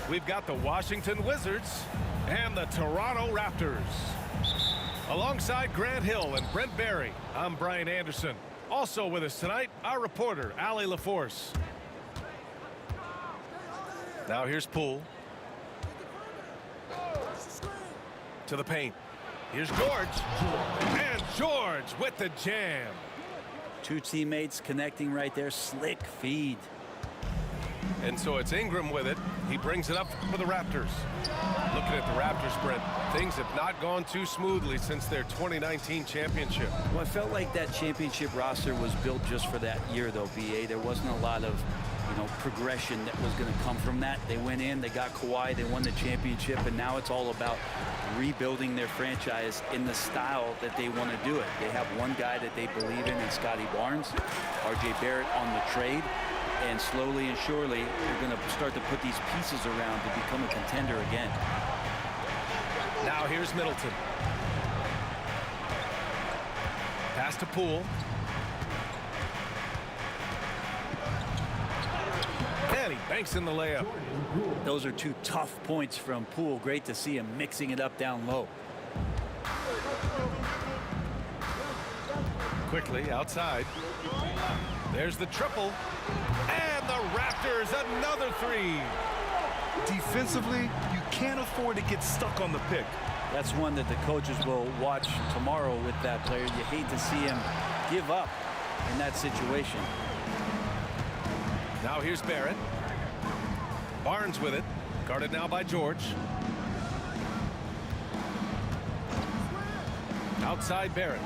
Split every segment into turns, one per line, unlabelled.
We've got the Washington Wizards and the Toronto Raptors. Alongside Grant Hill and Brent Barry, I'm Brian Anderson. Also with us tonight, our reporter, Allie LaForce. Now here's Poole. To the paint. Here's George. And George with the jam.
Two teammates connecting right there. Slick feed.
And so it's Ingram with it. He brings it up for the Raptors. Looking at the Raptors, Brent, things have not gone too smoothly since their 2019 championship.
Well, I felt like that championship roster was built just for that year, though, B.A. There wasn't a lot of, progression that was going to come from that. They went in, they got Kawhi, they won the championship, and now it's all about rebuilding their franchise in the style that they want to do it. They have one guy that they believe in Scotty Barnes, R.J. Barrett on the trade. And slowly and surely, they're going to start to put these pieces around to become a contender again.
Now here's Middleton. Pass to Poole. And he banks in the layup.
Those are two tough points from Poole. Great to see him mixing it up down low.
Quickly outside. There's the triple. And the Raptors, another three.
Defensively, you can't afford to get stuck on the pick.
That's one that the coaches will watch tomorrow with that player. You hate to see him give up in that situation.
Now here's Barrett. Barnes with it. Guarded now by George. Outside Barrett.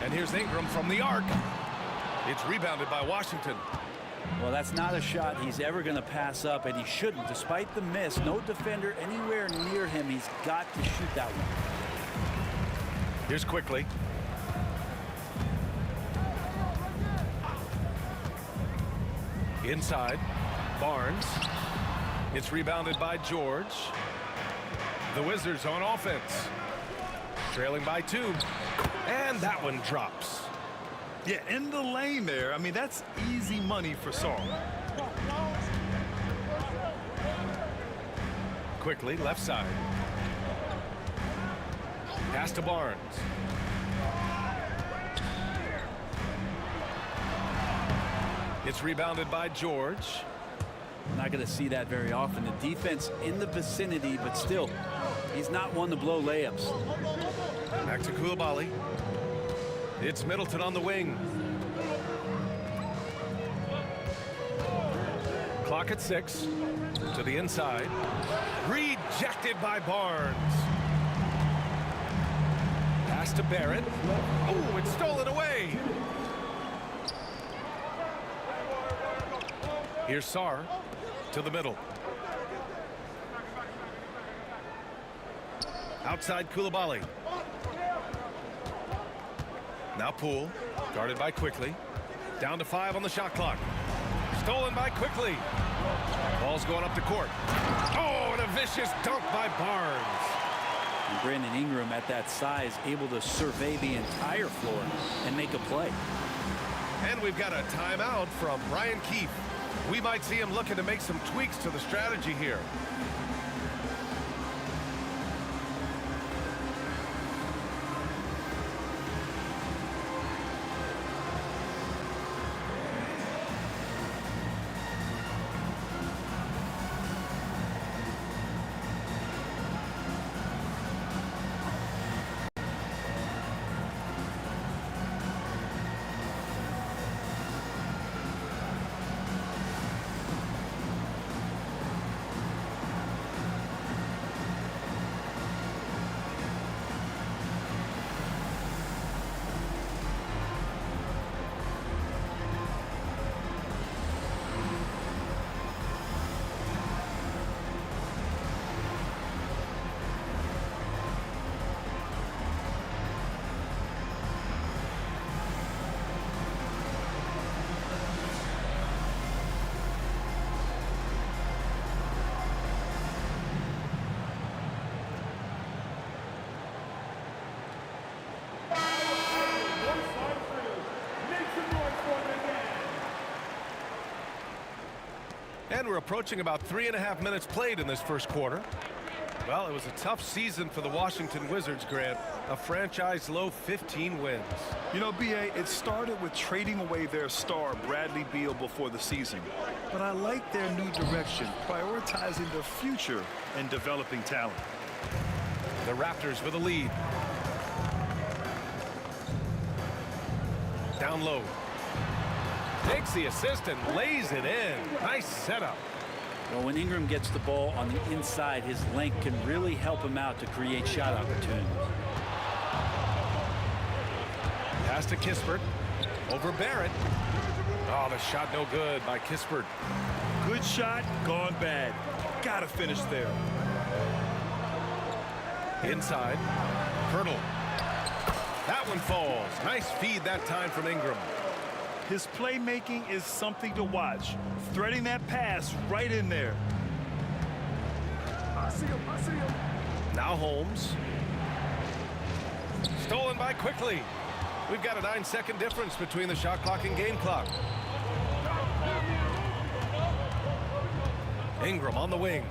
And here's Ingram from the arc. It's rebounded by Washington.
Well, that's not a shot he's ever going to pass up, and he shouldn't. Despite the miss, no defender anywhere near him. He's got to shoot that one.
Here's Quickly. Inside, Barnes. It's rebounded by George. The Wizards on offense. Trailing by 2. And that one drops.
Yeah, in the lane there. I mean, that's easy money for Saul.
Quickly, left side. Pass to Barnes. It's rebounded by George.
Not going to see that very often. The defense in the vicinity, but still, he's not one to blow layups.
Back to Koulibaly. It's Middleton on the wing. Clock at 6. To the inside. Rejected by Barnes. Pass to Barrett. Oh, it's stolen away. Here's Sarr to the middle. Outside Koulibaly. Now Poole, guarded by Quickly. Down to 5 on the shot clock. Stolen by Quickly. Ball's going up the court. Oh, and a vicious dunk by Barnes.
And Brandon Ingram at that size, able to survey the entire floor and make a play.
And we've got a timeout from Brian Keefe. We might see him looking to make some tweaks to the strategy here. And we're approaching about 3.5 minutes played in this first quarter. Well, it was a tough season for the Washington Wizards, Grant. A franchise-low 15 wins.
You know, B.A., it started with trading away their star, Bradley Beal, before the season. But I like their new direction, prioritizing the future and developing talent.
The Raptors with a lead. Down low. Takes the assist and lays it in. Nice setup.
Well, when Ingram gets the ball on the inside, his length can really help him out to create shot opportunities.
Pass to Kispert. Over Barrett. Oh, the shot no good by Kispert.
Good shot, gone bad. Gotta finish there.
Inside. Pirtle. That one falls. Nice feed that time from Ingram.
His playmaking is something to watch. Threading that pass right in there. I see him.
Now Holmes. Stolen by Quickly. We've got a 9-second difference between the shot clock and game clock. Ingram on the wing.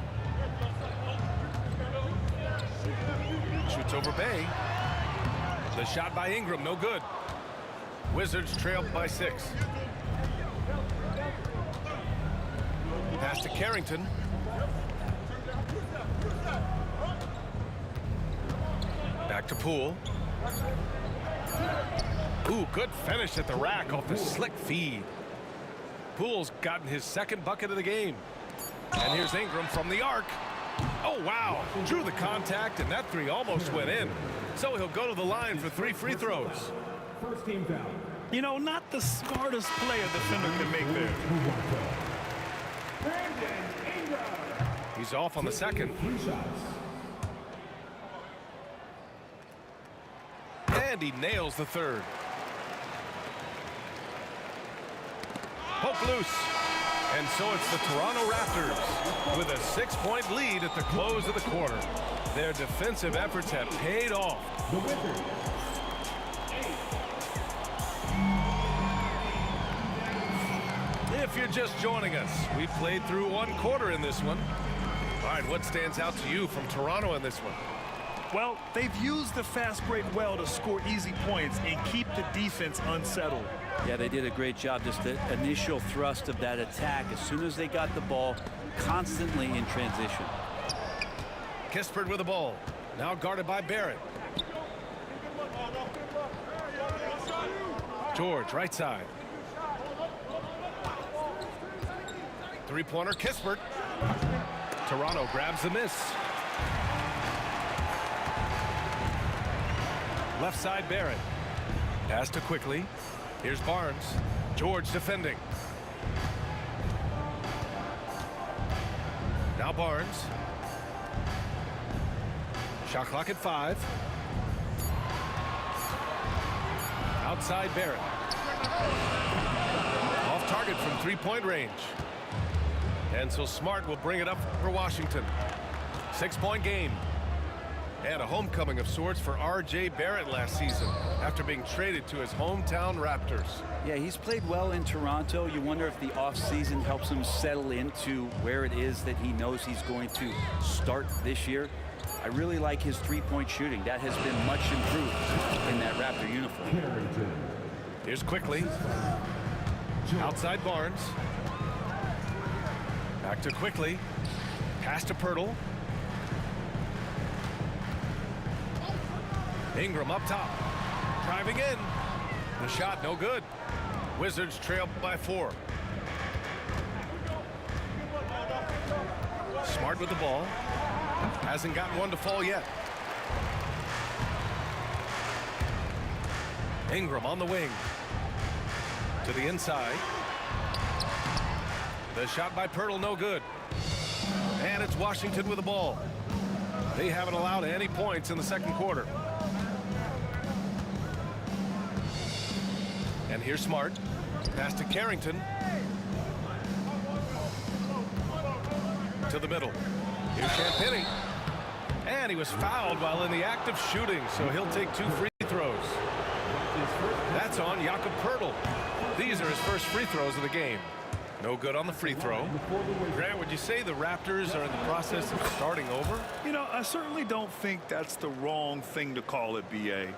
Shoots over Bay. The shot by Ingram, no good. Wizards trailed by 6. Pass to Carrington. Back to Poole. Ooh, good finish at the rack off the slick feed. Poole's gotten his second bucket of the game. And here's Ingram from the arc. Oh, wow. Drew the contact, and that three almost went in. So he'll go to the line for 3 free throws.
First team foul.
You know, not the smartest play a defender can make there.
He's off on the second. And he nails the third. Poke loose. And so it's the Toronto Raptors with a 6-point lead at the close of the quarter. Their defensive efforts have paid off.
The Wizards.
If you're just joining us, we played through 1 quarter in this one. All right, what stands out to you from Toronto in this one?
Well, they've used the fast break well to score easy points and keep the defense unsettled.
Yeah, they did a great job. Just the initial thrust of that attack, as soon as they got the ball, constantly in transition.
Kispert with the ball. Now guarded by Barrett. George, right side. Three-pointer, Kispert. Toronto grabs the miss. Left side, Barrett. Pass to Quickly. Here's Barnes. George defending. Now Barnes. Shot clock at 5. Outside Barrett. Off target from 3-point range. And so Smart will bring it up for Washington. 6-point game. And a homecoming of sorts for R.J. Barrett last season after being traded to his hometown Raptors.
Yeah, he's played well in Toronto. You wonder if the offseason helps him settle into where it is that he knows he's going to start this year. I really like his 3-point shooting. That has been much improved in that Raptor uniform.
Here's Quickly. Outside Barnes. Back to Quickly. Pass to Pirtle. Ingram up top. Driving in. The shot no good. Wizards trail by 4. Smart with the ball. Hasn't gotten one to fall yet. Ingram on the wing. To the inside. The shot by Pirtle no good. And it's Washington with the ball. They haven't allowed any points in the second quarter. And here's Smart. Pass to Carrington. To the middle. Here's Champagny. And he was fouled while in the act of shooting, so he'll take 2 free throws. That's on Jakob Pirtle. These are his first free throws of the game. No good on the free throw. Grant, would you say the Raptors are in the process of starting over?
You know, I certainly don't think that's the wrong thing to call it, B.A.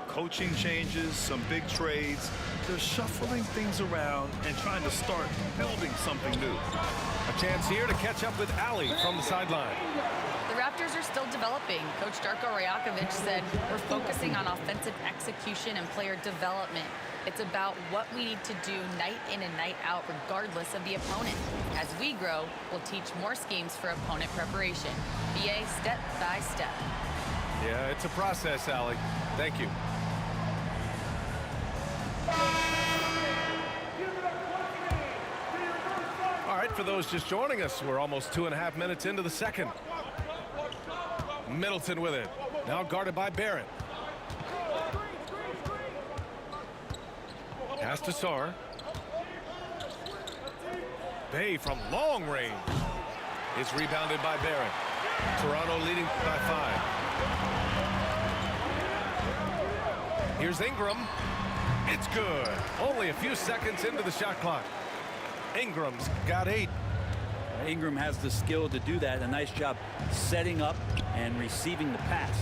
Coaching changes, some big trades. They're shuffling things around and trying to start building something new.
A chance here to catch up with Ali from the sideline.
The Raptors are still developing. Coach Darko Rajakovic said, we're focusing on offensive execution and player development. It's about what we need to do night in and night out, regardless of the opponent. As we grow, we'll teach more schemes for opponent preparation. BA step by step.
Yeah, it's a process, Ali. Thank you. All right, for those just joining us, we're almost 2.5 minutes into the second. Middleton with it. Now guarded by Barrett. Pass to Sarr. Bay from long range is rebounded by Barrett. Toronto leading by 5. Here's Ingram. It's good. Only a few seconds into the shot clock. Ingram's got 8.
Ingram has the skill to do that. A nice job setting up and receiving the pass.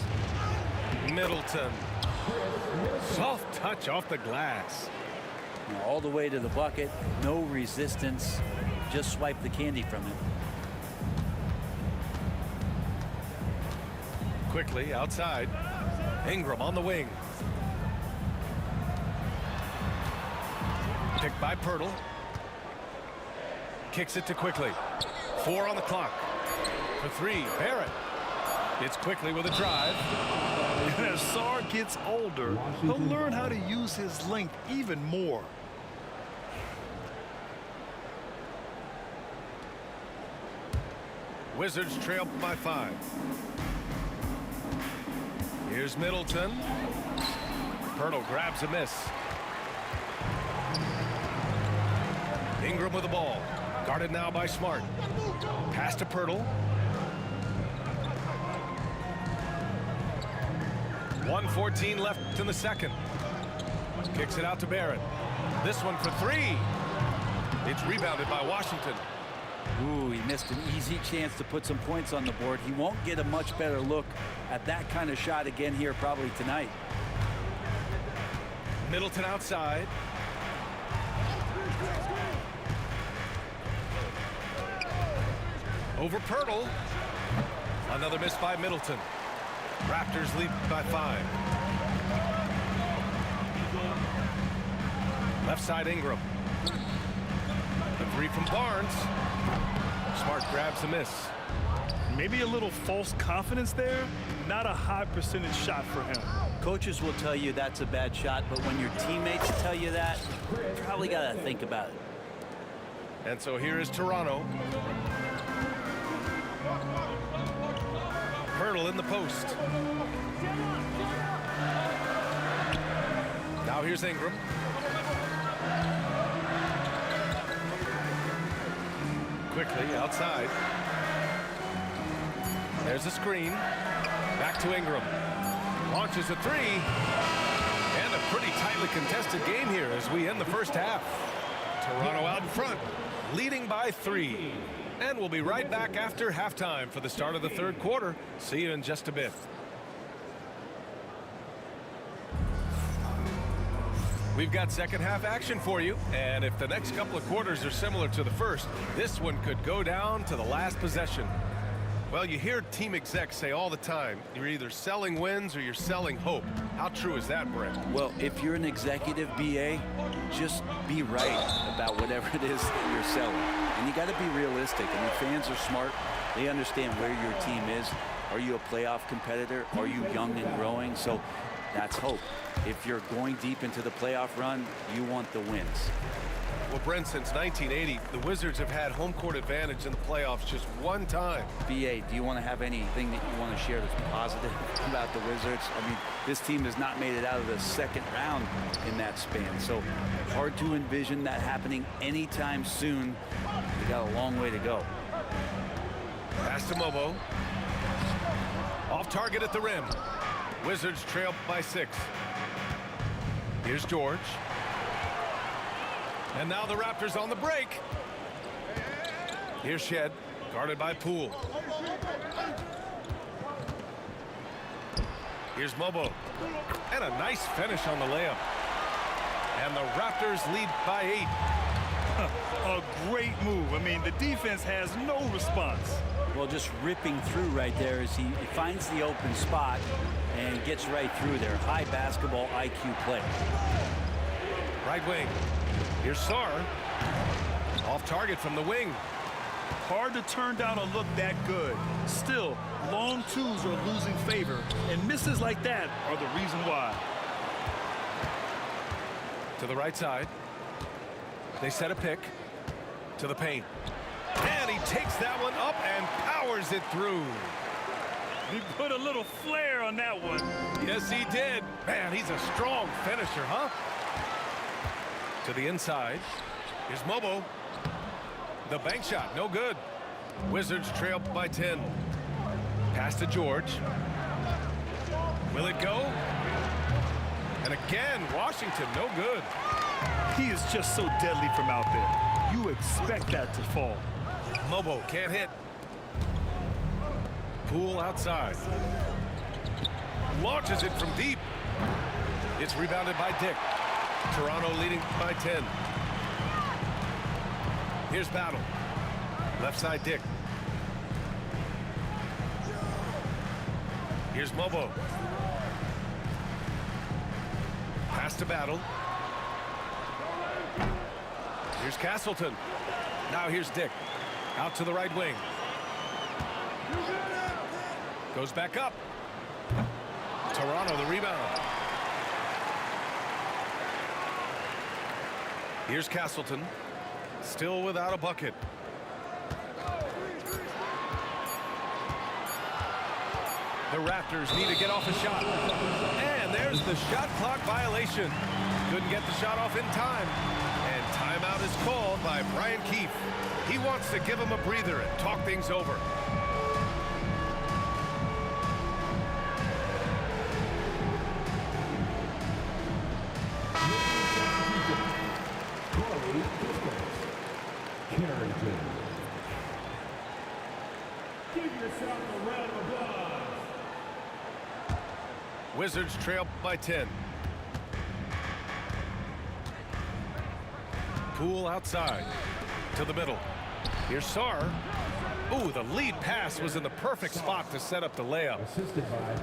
Middleton. Soft touch off the glass.
All the way to the bucket. No resistance. Just swipe the candy from it.
Quickly outside. Ingram on the wing. Picked by Pirtle. Kicks it to Quickly. 4 on the clock. For 3, Barrett. It's Quickly with a drive.
And as Sarr gets older, he'll learn how to use his length even more.
Wizards trail by 5. Here's Middleton. Pirtle grabs a miss. Ingram with the ball. Guarded now by Smart. Pass to Pirtle. 1:14 left in the second. Kicks it out to Barrett. This one for 3. It's rebounded by Washington.
Ooh, he missed an easy chance to put some points on the board. He won't get a much better look at that kind of shot again here probably tonight.
Middleton outside. Over Pirtle. Another miss by Middleton. Raptors lead by 5. Left side Ingram. The 3 from Barnes. Smart grabs the miss.
Maybe a little false confidence there. Not a high percentage shot for him.
Coaches will tell you that's a bad shot, but when your teammates tell you that, you probably got to think about it.
And so here is Toronto. Pirtle in the post. Now here's Ingram. Quickly outside. There's a screen. Back to Ingram. Launches a 3. And a pretty tightly contested game here as we end the first half. Toronto out in front, leading by 3. And we'll be right back after halftime for the start of the third quarter. See you in just a bit. We've got second half action for you, and if the next couple of quarters are similar to the first, this one could go down to the last possession. Well, you hear team execs say all the time, you're either selling wins or you're selling hope. How true is that, Brent?
Well, if you're an executive BA, just be right about whatever it is that you're selling. And you got to be realistic. I mean, fans are smart. They understand where your team is. Are you a playoff competitor? Are you young and growing? So that's hope. If you're going deep into the playoff run, you want the wins.
Well, Brent, since 1980, the Wizards have had home court advantage in the playoffs just one time.
BA, do you want to have anything that you want to share that's positive about the Wizards? I mean, this team has not made it out of the second round in that span, so hard to envision that happening anytime soon. We got a long way to go.
Pass to Mobo. Off target at the rim. Wizards trail by 6. Here's George. And now the Raptors on the break. Here's Shed, guarded by Poole. Here's Mobo. And a nice finish on the layup. And the Raptors lead by 8.
A great move. I mean, the defense has no response.
Well, just ripping through right there as he finds the open spot and gets right through there. High basketball IQ play.
Right wing. Here's Sar. Off target from the wing.
Hard to turn down a look that good. Still, long twos are losing favor, and misses like that are the reason why.
To the right side. They set a pick to the paint. And he takes that one up and powers it through.
He put a little flair on that one.
Yes, he did. Man, he's a strong finisher, huh? To the inside. Here's Mobo. The bank shot, no good. Wizards trail by 10. Pass to George. Will it go? And again, Washington, no good.
He is just so deadly from out there. You expect that to fall.
Mobo can't hit. Poole outside. Launches it from deep. It's rebounded by Dick. Toronto leading by 10. Here's Battle. Left side Dick. Here's Mobo. Pass to Battle. Here's Castleton. Now here's Dick. Out to the right wing. Goes back up. Toronto the rebound. Here's Castleton. Still without a bucket. The Raptors need to get off a shot. And there's the shot clock violation. Couldn't get the shot off in time. And timeout is called by Brian Keefe. He wants to give him a breather and talk things over.
Give yourself a round of applause.
Wizards trail by 10. Poole outside to the middle. Here's Sar. Ooh, the lead pass was in the perfect spot to set up the layup.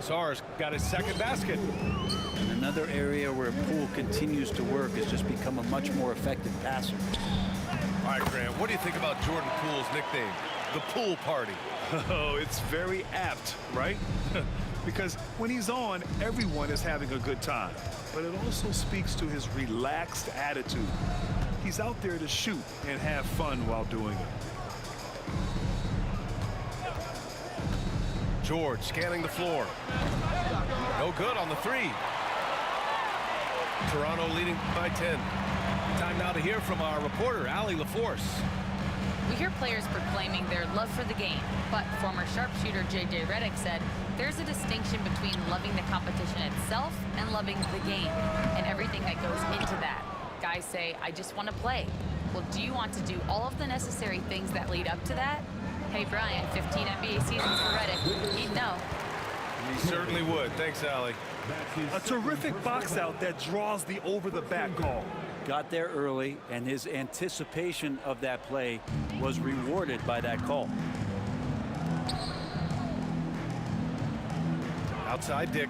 Sar's got his second basket.
And another area where Poole continues to work is just become a much more effective passer.
All right, Graham, what do you think about Jordan Poole's nickname, the Pool Party?
Oh, it's very apt, right? Because when he's on, everyone is having a good time. But it also speaks to his relaxed attitude. He's out there to shoot and have fun while doing it.
George scanning the floor. No good on the three. Toronto leading by 10. Time now to hear from our reporter, Allie LaForce.
We hear players proclaiming their love for the game, but former sharpshooter J.J. Redick said there's a distinction between loving the competition itself and loving the game and everything that goes into that. Guys say, I just want to play. Well, do you want to do all of the necessary things that lead up to that? Hey, Brian, 15 NBA seasons for Redick. He'd know.
He certainly would. Thanks, Allie.
A terrific box out that draws the over-the-back call.
Got there early, and his anticipation of that play was rewarded by that call.
Outside Dick.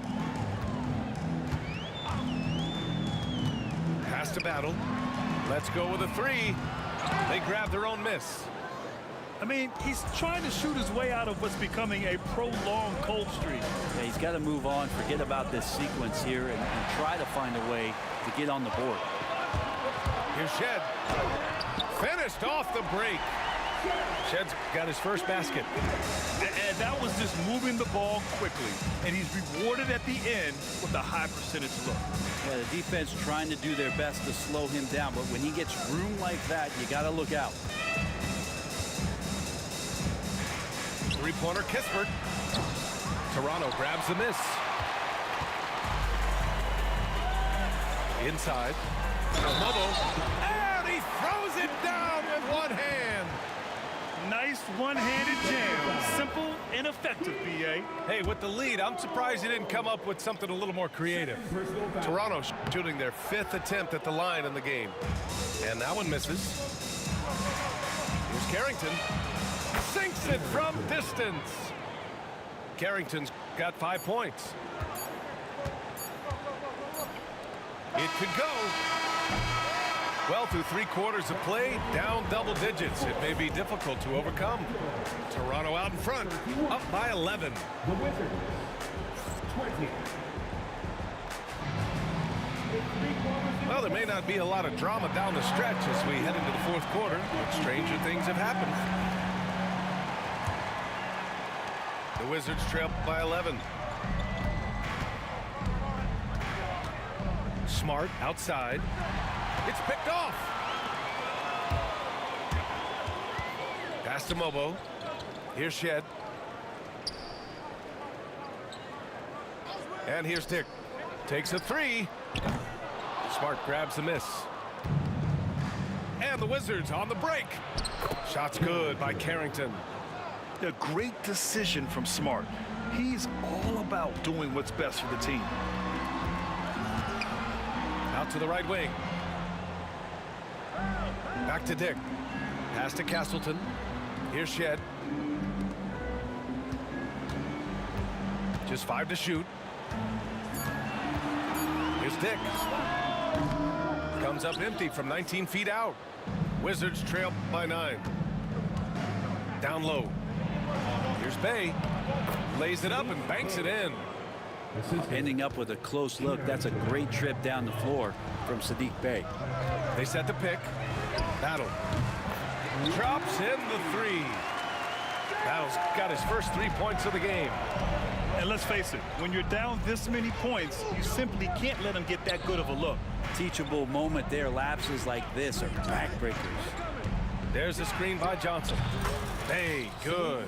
Pass to Battle. Let's go with a three. They grab their own miss.
I mean, he's trying to shoot his way out of what's becoming a prolonged cold streak.
Yeah, he's got to move on, forget about this sequence here, and try to find a way to get on the board.
Here's Shed. Finished off the break. Shed's got his first basket.
And that was just moving the ball quickly. And he's rewarded at the end with a high percentage look.
Yeah, the defense trying to do their best to slow him down, but when he gets room like that, you got to look out.
Three-pointer Kispert. Toronto grabs the miss. Inside. Mobo. And he throws it down with one hand.
Nice one-handed jam. Simple and effective, B.A.
Hey, with the lead, I'm surprised he didn't come up with something a little more creative. Toronto shooting their 5th attempt at the line in the game. And that one misses. Here's Carrington. Sinks it from distance. Carrington's got 5 points. It could go. Well, through 3 quarters of play, down double digits. It may be difficult to overcome. Toronto out in front, up by 11.
The Wizards, 20.
Well, there may not be a lot of drama down the stretch as we head into the 4th quarter, but stranger things have happened. The Wizards trail by 11. Smart outside. It's picked off. Pass to Mobo. Here's Shed. And here's Dick. Takes a 3. Smart grabs the miss. And the Wizards on the break. Shot's good by Carrington.
A great decision from Smart. He's all about doing what's best for the team.
Out to the right wing. Back to Dick. Pass to Castleton. Here's Shed. Just 5 to shoot. Here's Dick. Comes up empty from 19 feet out. Wizards trail by 9. Down low. Here's Bay. Lays it up and banks it in.
Ending up with a close look. That's a great trip down the floor from Sadiq Bey.
They set the pick. Battle. Drops in the 3. Battle's got his first 3 points of the game.
And let's face it, when you're down this many points, you simply can't let him get that good of a look.
Teachable moment there. Lapses like this are backbreakers.
There's a screen by Johnson. Bay, good.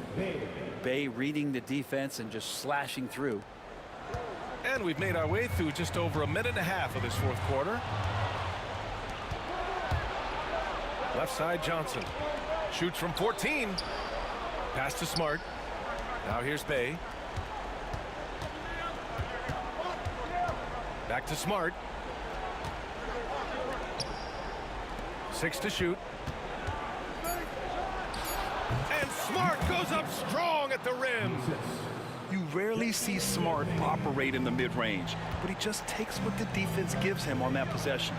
Bey reading the defense and just slashing through.
And we've made our way through just over 1.5 minutes of this 4th quarter. Left side, Johnson. Shoots from 14. Pass to Smart. Now here's Bay. Back to Smart. 6 to shoot. And Smart goes up strong at the rim.
You rarely see Smart operate in the mid-range, but he just takes what the defense gives him on that possession.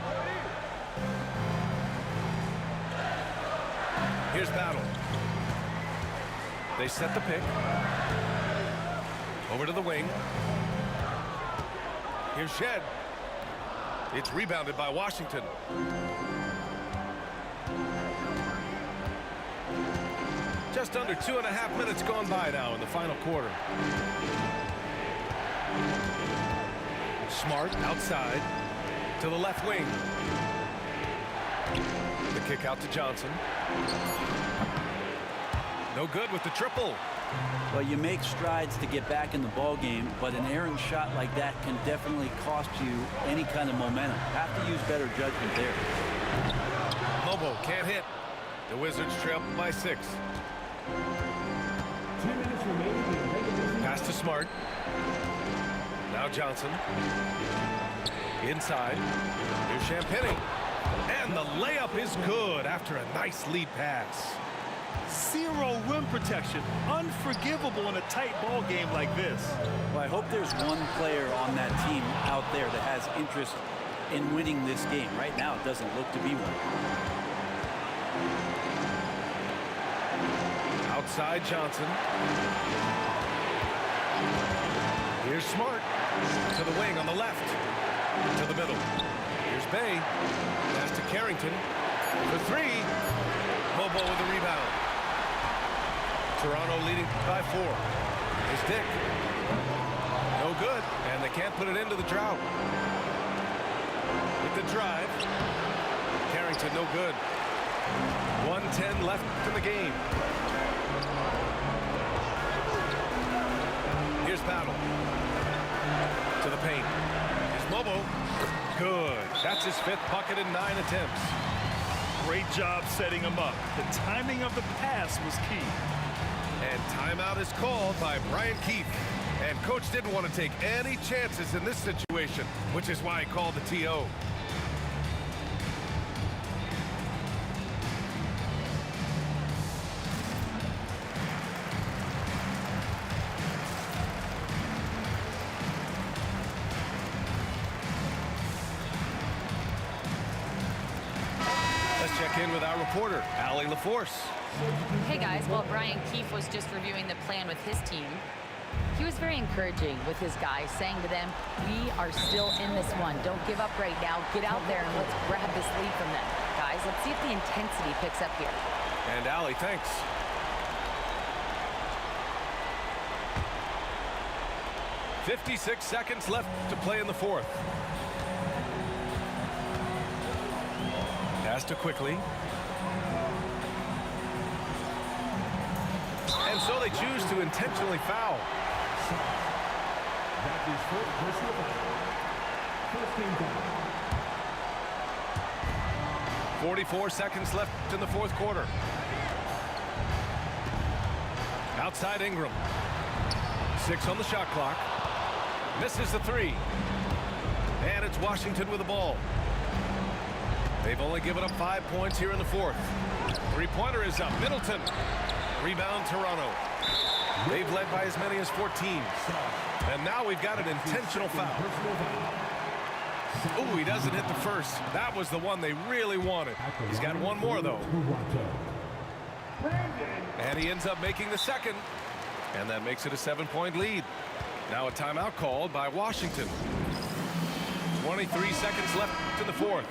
Here's Battle. They set the pick. Over to the wing. Here's Shed. It's rebounded by Washington. Just under 2.5 minutes gone by now in the final quarter. Smart outside to the left wing. The kick out to Johnson. No good with the triple.
Well, you make strides to get back in the ball game, but an errant shot like that can definitely cost you any kind of momentum. Have to use better judgment there.
Mobo can't hit. The Wizards trail by 6.
2 minutes remaining.
Pass to Smart. Now Johnson. Inside. Here's Champagny. And the layup is good after a nice lead pass.
Zero rim protection. Unforgivable in a tight ball game like this.
Well, I hope there's one player on that team out there that has interest in winning this game. Right now, it doesn't look to be one.
Outside Johnson. Here's Smart. To the wing on the left. To the middle. Here's Bay. Pass to Carrington. For 3. Mobo with the rebound. Toronto leading by 4. Here's Dick. No good. And they can't put it into the drought. With the drive. Carrington no good. 1:10 left in the game. Here's Battle. To the paint. Here's Mobo. Good. That's his 5th bucket in 9 attempts.
Great job setting him up. The timing of the pass was key.
And timeout is called by Brian Keefe. And coach didn't want to take any chances in this situation, which is why he called the TO. Let's check in with our reporter, Allie LaForce.
Hey guys, well, Brian Keefe was just reviewing the plan with his team. He was very encouraging with his guys, saying to them, we are still in this one. Don't give up right now. Get out there and let's grab this lead from them. Guys, let's see if the intensity picks up here.
And Allie, thanks. "56 seconds left to play in the fourth. Pass to quickly. And so they choose to intentionally foul.
That is first personal foul. First team foul.
44 seconds left in the fourth quarter. Outside Ingram. 6 on the shot clock. Misses the three. And it's Washington with the ball. They've only given up 5 points here in the fourth. Three-pointer is up. Middleton. Rebound Toronto. They've led by as many as 14. And now we've got an intentional foul. Ooh, he doesn't hit the first. That was the one they really wanted. He's got one more, though. And he ends up making the second. And that makes it a 7-point lead. Now a timeout called by Washington. 23 seconds left in the fourth.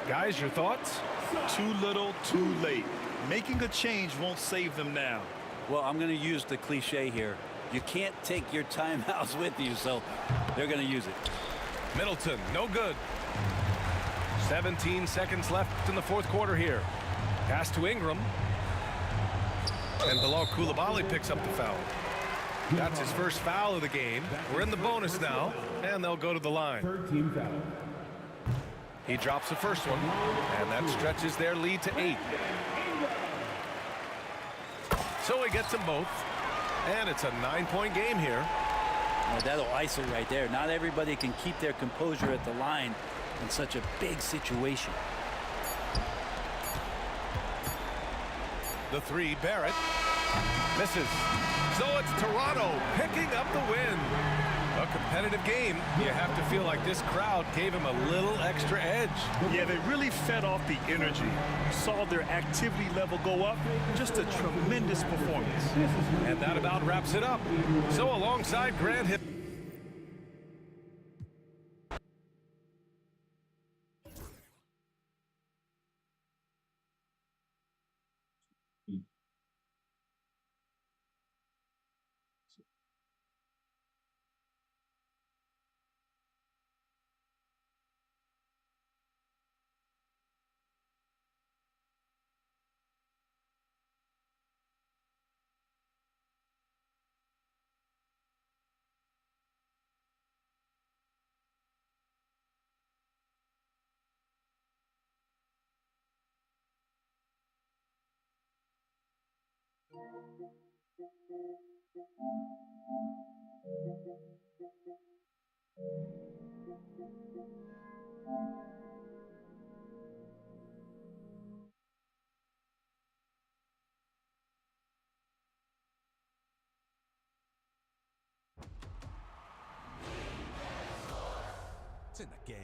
Guys, your thoughts?
Too little, too late. Making a change won't save them now.
Well, I'm going to use the cliche here. You can't take your timeouts with you, so they're going to use it.
Middleton, no good. 17 seconds left in the fourth quarter here. Pass to Ingram. And Bilal Coulibaly picks up the foul. That's his first foul of the game. We're in the bonus now, and they'll go to the line.
Third team foul.
He drops the first one, and that stretches their lead to 8. So he gets them both, and it's a 9-point game here.
Well, that'll ISO right there. Not everybody can keep their composure at the line in such a big situation.
The three, Barrett, misses. So it's Toronto picking up the win. A competitive game. You have to feel like this crowd gave him a little extra edge.
Yeah, they really fed off the energy. You saw their activity level go up. Just a tremendous performance.
And that about wraps it up. So alongside Grant Hill.
It's in the game.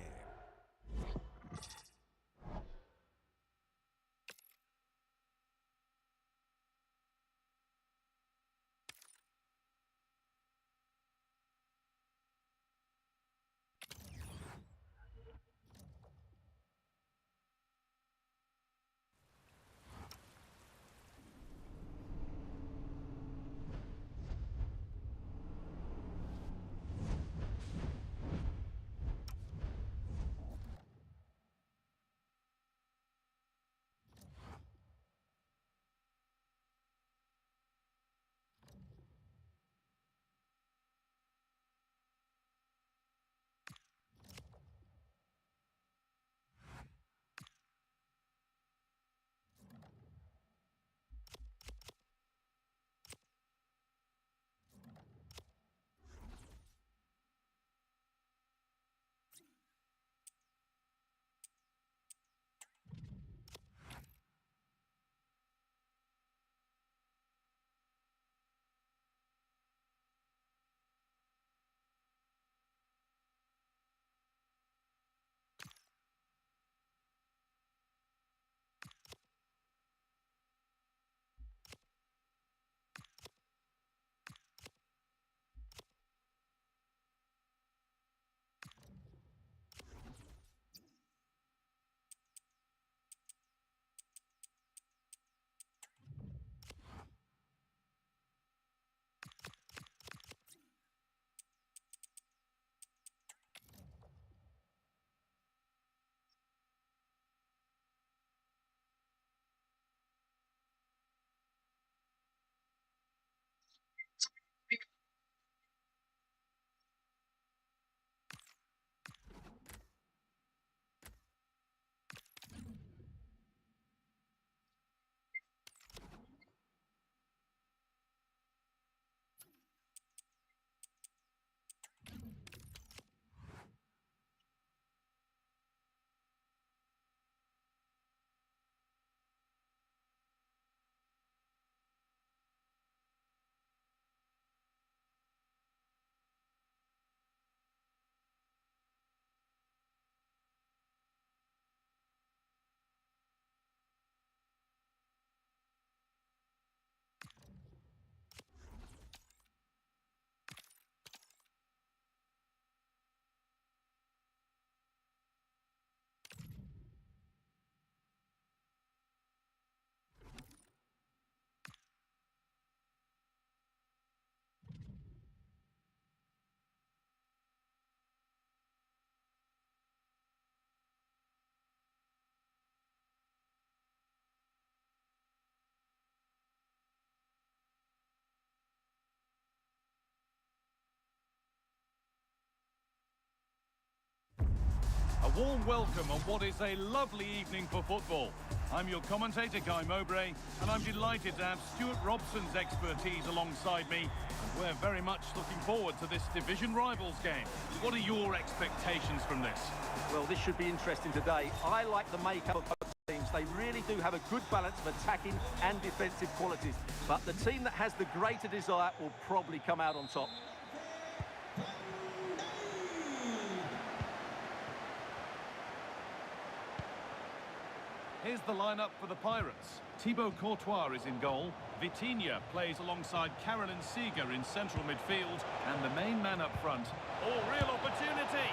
warm welcome on what is a lovely evening for football. I'm your commentator, Guy Mowbray, and I'm delighted to have Stuart Robson's expertise alongside me. And we're very much looking forward to this division rivals game. What are your expectations from this?
Well, this should be interesting today. I like the makeup of both teams. They really do have a good balance of attacking and defensive qualities. But the team that has the greater desire will probably come out on top.
Here's the lineup for the Pirates. Thibaut Courtois is in goal. Vitinha plays alongside Carolyn Seeger in central midfield. And the main man up front. Oh, real opportunity.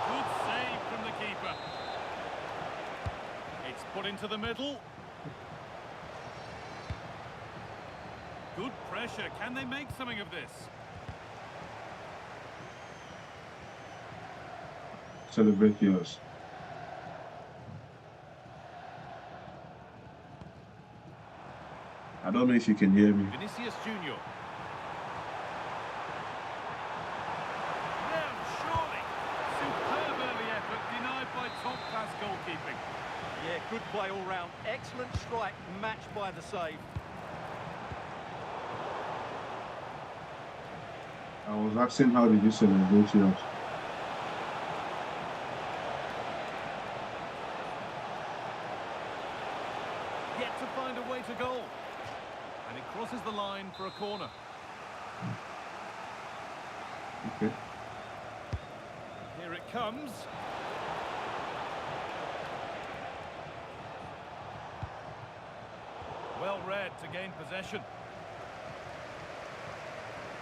Good save from the keeper. It's put into the middle. Good pressure. Can they make something of this?
Celebrate yours. I don't know if you can hear me.
Vinicius Junior. Now, surely. Superb early effort denied by top-class goalkeeping.
Yeah, good play all round. Excellent strike, matched by the save.
I was asking how did you celebrate yours?
Yet to find a way to goal. And it crosses the line for a corner.
Okay.
Here it comes. Well read to gain possession.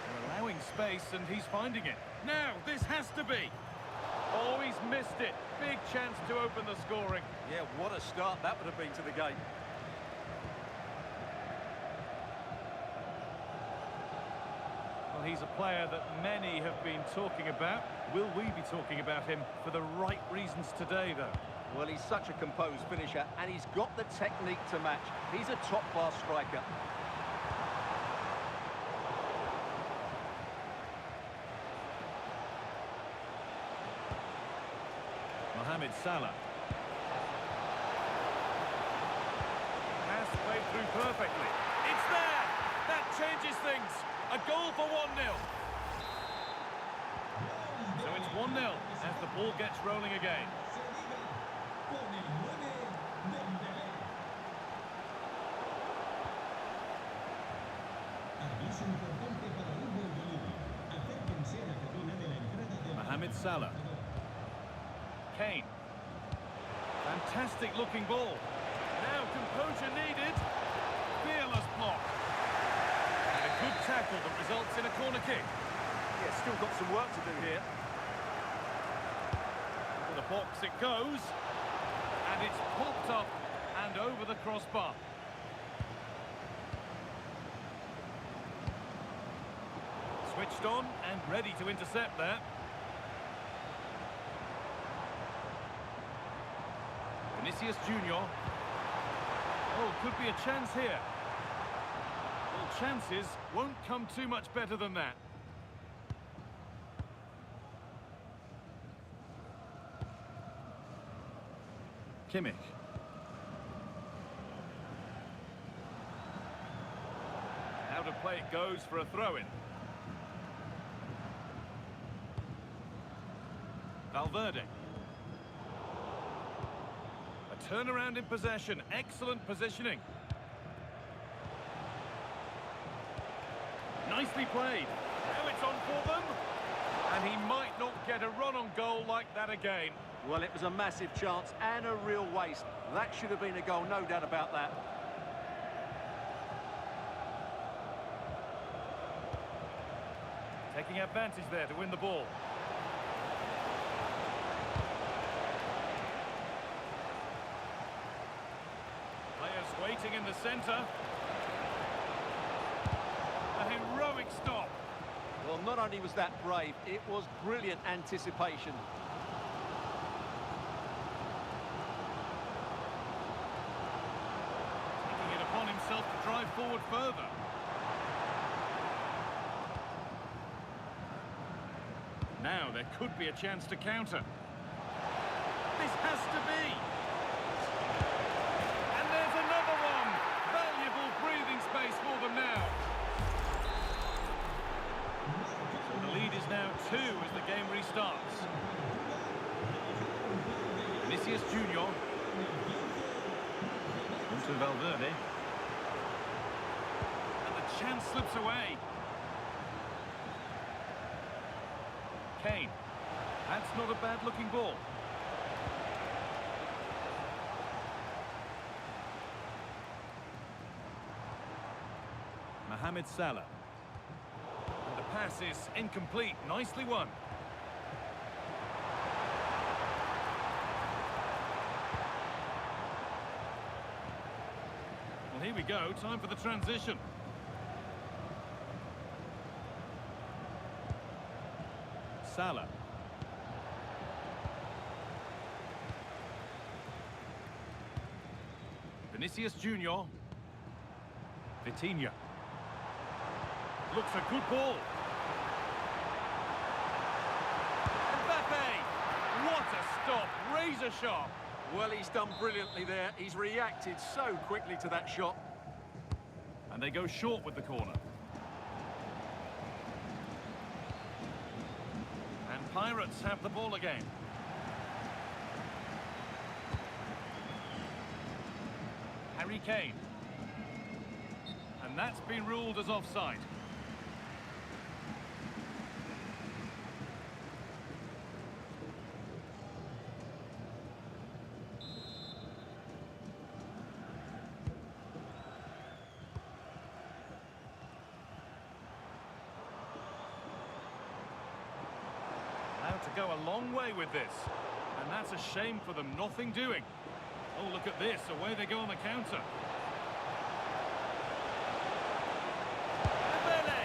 They're allowing space and he's finding it. Now, this has to be. Oh, he's missed it. Big chance to open the scoring.
Yeah, what a start that would have been to the game.
Well, he's a player that many have been talking about. Will we be talking about him for the right reasons today, though?
Well, he's such a composed finisher, and he's got the technique to match. He's a top-class striker.
Mohamed Salah. Pass played through perfectly. It's there! That changes things. A goal for 1-0. So it's 1-0 as the ball gets rolling again. Mohamed Salah. Kane. Fantastic looking ball. Now composure needed. Fearless block. And a good tackle that results in a corner kick.
Yeah, still got some work to do here.
To the box it goes. And it's popped up and over the crossbar. Switched on and ready to intercept that. Vinicius Junior. Oh, could be a chance here. Well, chances won't come too much better than that. Kimmich. Out of play it goes for a throw-in. Valverde. A turnaround in possession. Excellent positioning. Nicely played. Now it's on for them. And he might not get a run on goal like that again.
Well, it was a massive chance and a real waste. That should have been a goal, no doubt about that.
Taking advantage there to win the ball. Players waiting in the centre. A heroic stop.
Well, not only was that brave, it was brilliant anticipation.
Taking it upon himself to drive forward further. Now there could be a chance to counter. this has to be. And there's another one. Valuable breathing space for them now. So the lead is now 2 as the game restarts. Vinicius Junior. Onto Valverde. And the chance slips away. Kane. That's not a bad-looking ball. Mohamed Salah. And the pass is incomplete. Nicely won. Well, here we go. Time for the transition. Salah. Vinicius Junior. Vitinha. Looks a good ball. Mbappe! What a stop! Razor sharp.
Well, he's done brilliantly there. He's reacted so quickly to that shot.
And they go short with the corner. And Pirates have the ball again. Harry Kane. And that's been ruled as offside. To go a long way with this, and that's a shame for them. Nothing doing. Oh, look at this, away they go on the counter. Dembele!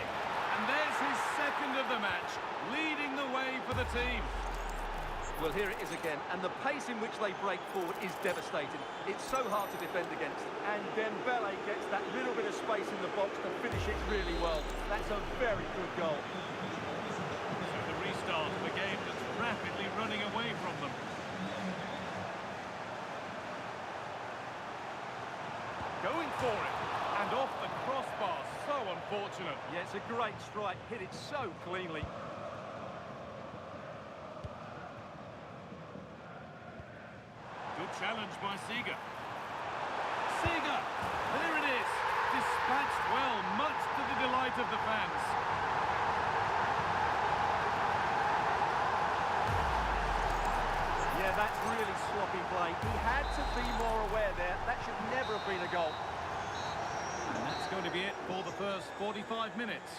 And there's his second of the match, leading the way for the team.
Well, here it is again, and the pace in which they break forward is devastating. It's so hard to defend against, and Dembele gets that little bit of space in the box to finish it really well. That's a very good goal.
Start of the game that's rapidly running away from them. Going for it, and off the crossbar, so unfortunate.
Yeah, it's a great strike, hit it so cleanly.
Good challenge by Seeger. Seeger, there it is, dispatched well, much to the delight of the fans.
Yeah, that's really sloppy play. He had to be more aware there. That should never have been a goal.
And that's going to be it for the first 45 minutes.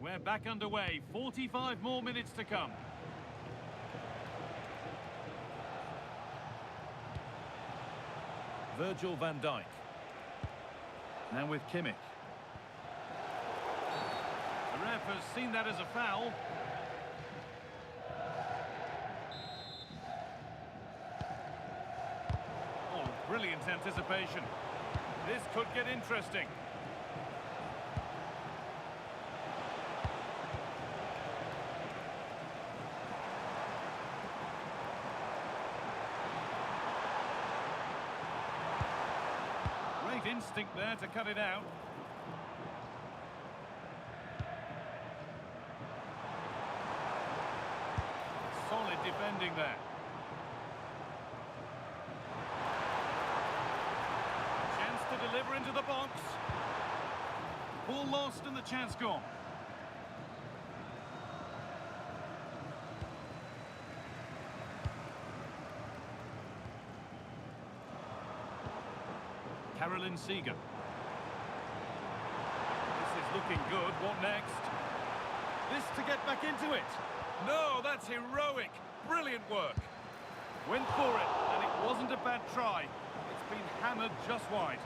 We're back underway, 45 more minutes to come. Virgil van Dijk. Now with Kimmich. The ref has seen that as a foul. Oh, brilliant anticipation. This could get interesting. Instinct there to cut it out. Solid defending there. Chance to deliver into the box. Ball lost and the chance gone. Caroline Seeger. looking good. What next? This to get back into it. No, that's heroic. Brilliant work. Went for it, and it wasn't a bad try. It's been hammered just wide.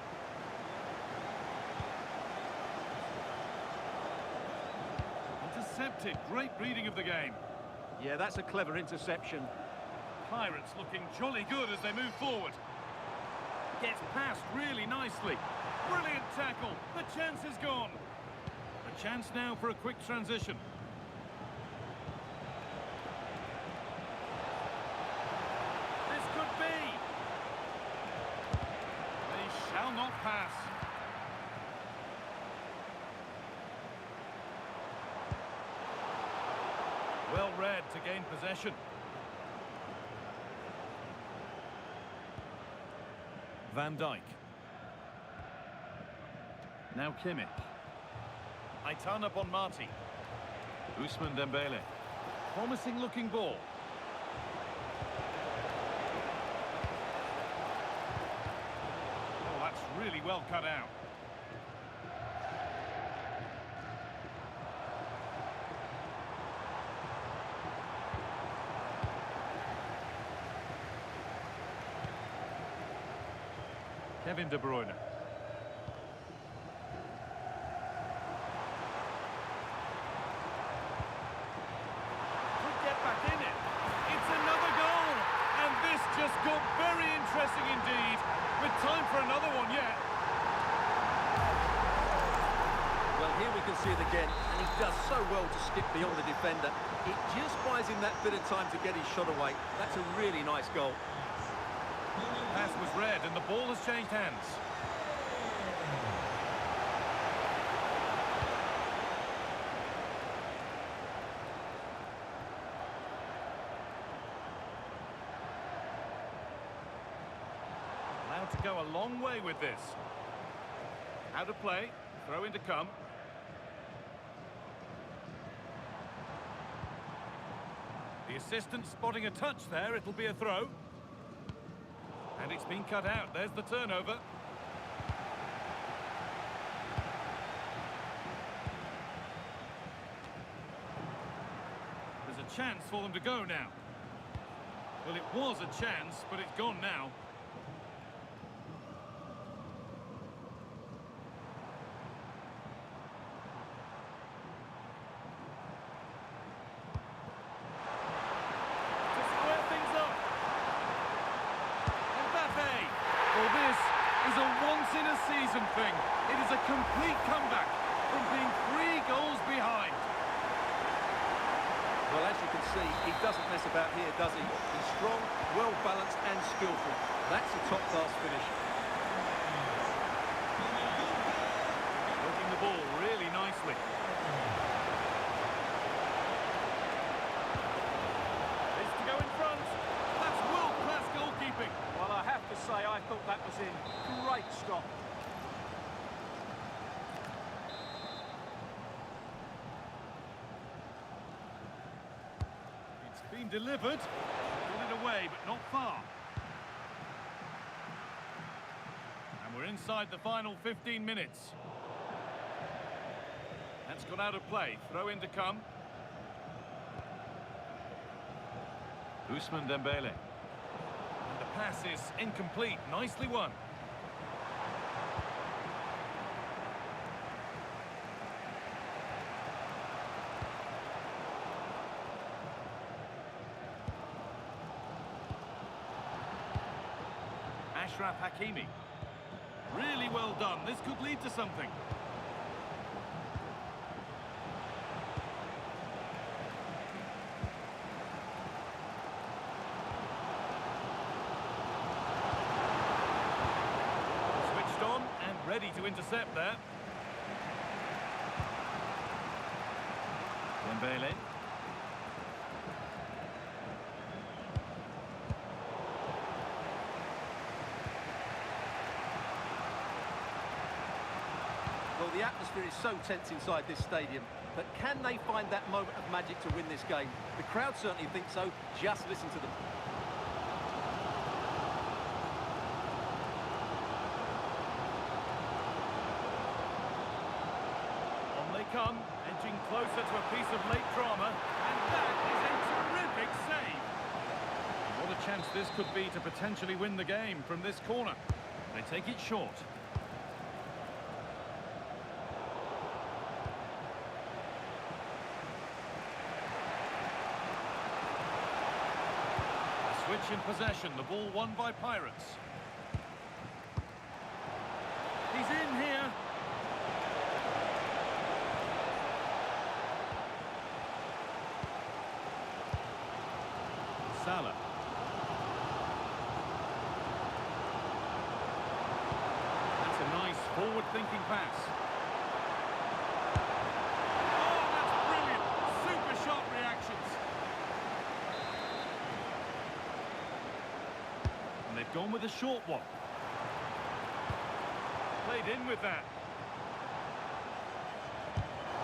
Intercepted. Great reading of the game.
Yeah, that's a clever interception.
Pirates looking jolly good as they move forward. Gets past really nicely. Brilliant tackle. The chance is gone. A chance now for a quick transition. This could be. They shall not pass. Well read to gain possession. Van Dijk. Now Kimmich. Aitana Bonmati. Ousmane Dembele. Promising looking ball. Oh, that's really well cut out. Kevin De Bruyne. Could get back in it. It's another goal. And this just got very interesting indeed. With time for another one yet.
Well, here we can see it again, and he does so well to skip beyond the defender. It just buys him that bit of time to get his shot away. That's a really nice goal.
Pass was read and the ball has changed hands. Allowed to go a long way with this. How to play, throw in to come. The assistant spotting a touch there, it'll be a throw. And it's been cut out. There's the turnover. There's a chance for them to go now. Well, it was a chance, but it's gone now. Season thing. It is a complete comeback from being 3 goals behind.
Well, as you can see, he doesn't mess about here, does he? He's strong, well-balanced and skillful. That's a top-class finish.
Working the ball really nicely. This to go in front. That's world-class goalkeeping.
Well, I have to say, I thought that was in. Great stop.
Been delivered, got it away, but not far. And we're inside the final 15 minutes. That's got out of play. Throw in to come. Ousmane Dembele. And the pass is incomplete. Nicely won. Ashraf Hakimi. Really well done. This could lead to something. Switched on and ready to intercept there. Dembele.
Well, the atmosphere is so tense inside this stadium, but can they find that moment of magic to win this game? The crowd certainly think so. Just listen to them.
come, edging closer to a piece of late drama, and that is a terrific save. What a chance this could be to potentially win the game from this corner. They take it short. A switch in possession, the ball won by Pirates. He's in here. Salah. That's a nice forward-thinking pass. Oh, that's brilliant. Super sharp reactions. And they've gone with a short one. Played in with that.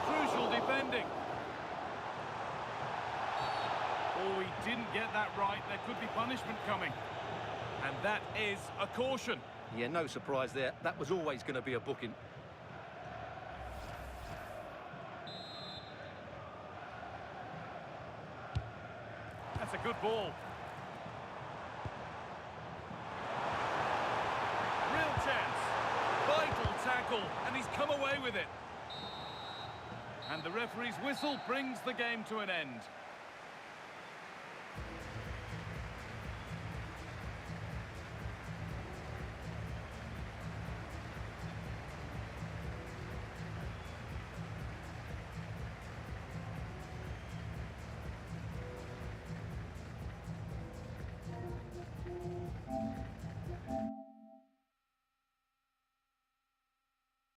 Crucial defending. Oh, he didn't get that right. There could be punishment coming. And that is a caution.
Yeah, no surprise there. That was always going to be a booking.
That's a good ball. Real chance. Vital tackle, and he's come away with it. And the referee's whistle brings the game to an end.